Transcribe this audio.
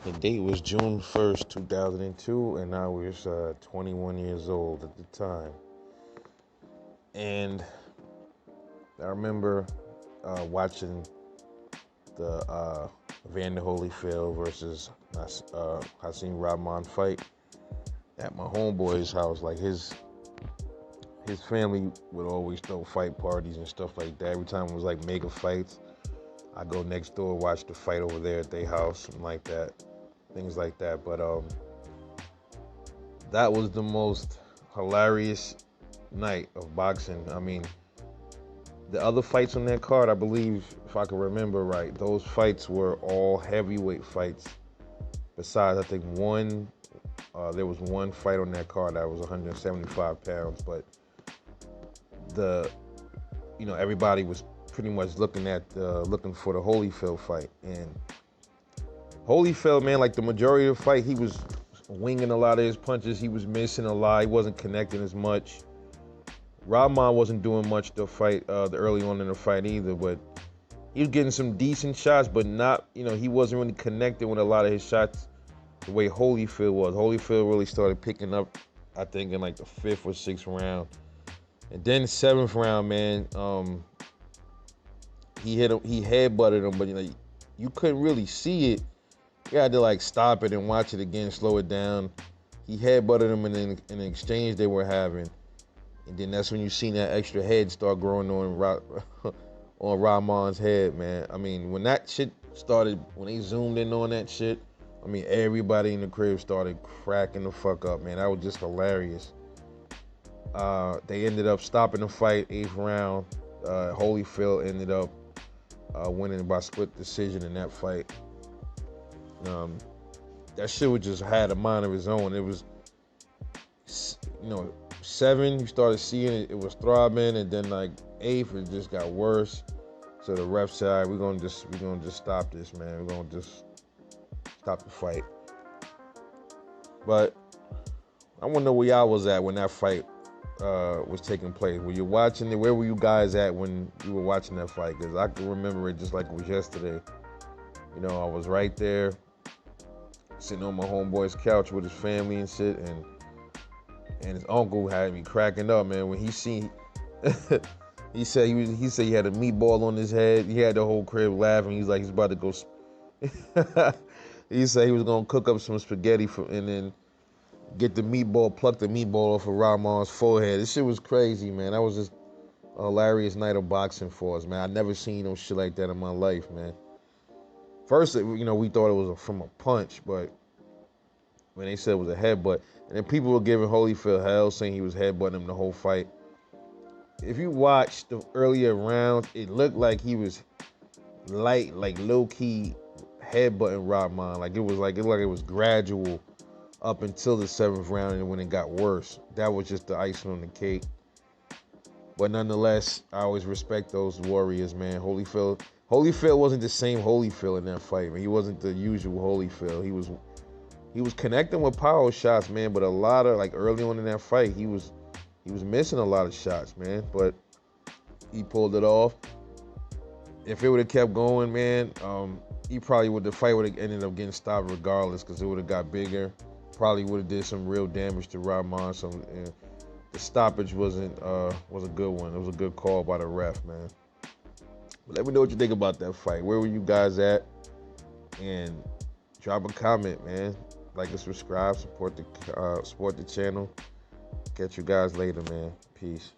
The date was June 1st, 2002, and I was 21 years old at the time. And I remember watching the Evander Holyfield versus Hasim Rahman fight at my homeboy's house. Like his family would always throw fight parties and stuff like that. Every time it was like mega fights, I go next door watch the fight over there at their house, something like that, things like that. But that was the most hilarious night of boxing. I mean, the other fights on that card, I believe, if I can remember right, those fights were all heavyweight fights. Besides, I think there was one fight on that card that was 175 pounds, but everybody was pretty much looking for the Holyfield fight. And Holyfield, man, like the majority of the fight, he was winging a lot of his punches. He was missing a lot. He wasn't connecting as much. Rahman wasn't doing much the early on in the fight either, but he was getting some decent shots, but not, he wasn't really connecting with a lot of his shots the way Holyfield was. Holyfield really started picking up, I think, in like the 5th or 6th round. And then the 7th round, man, he headbutted him, but you couldn't really see it. You had to like stop it and watch it again, slow it down. He headbutted him in an exchange they were having. And then that's when you seen that extra head start growing on Rahman's head, man. I mean, when that shit started, when they zoomed in on that shit, I mean, everybody in the crib started cracking the fuck up, man. That was just hilarious. They ended up stopping the fight, 8th round. Holyfield ended up winning by split decision in that fight. That shit was just had a mind of its own. It was, 7, you started seeing it, it was throbbing, and then like 8th, it just got worse. So the ref said, we're gonna just stop this, man. We're gonna just stop the fight. But I wanna know where y'all was at when that fight was taking place. Were you watching it? Where were you guys at when you were watching that fight? Because I can remember it just like it was yesterday. I was right there, sitting on my homeboy's couch with his family and shit, and his uncle had me cracking up, man, when he seen. he said he had a meatball on his head. He had the whole crib laughing. He's like, he's about to go. He said he was gonna cook up some spaghetti and then pluck the meatball off of Rahman's forehead. This shit was crazy, man. That was just a hilarious night of boxing for us, man. I never seen no shit like that in my life, man. First, we thought it was from a punch, but when they said it was a headbutt, and then people were giving Holyfield hell, saying he was headbutting him the whole fight. If you watch the earlier rounds, it looked like he was like low key headbutting Rahman. It looked like it was gradual up until the 7th round, and when it got worse, that was just the icing on the cake. But nonetheless, I always respect those warriors, man. Holyfield wasn't the same Holyfield in that fight, man. He wasn't the usual Holyfield. He was connecting with power shots, man, but a lot of, early on in that fight, he was missing a lot of shots, man, but he pulled it off. If it would have kept going, man, the fight would have ended up getting stopped regardless, because it would have got bigger. Probably would have did some real damage to Rahman. The stoppage was a good one. It was a good call by the ref, man. But let me know what you think about that fight. Where were you guys at? And drop a comment, man. Like and subscribe, support the channel. Catch you guys later, man. Peace.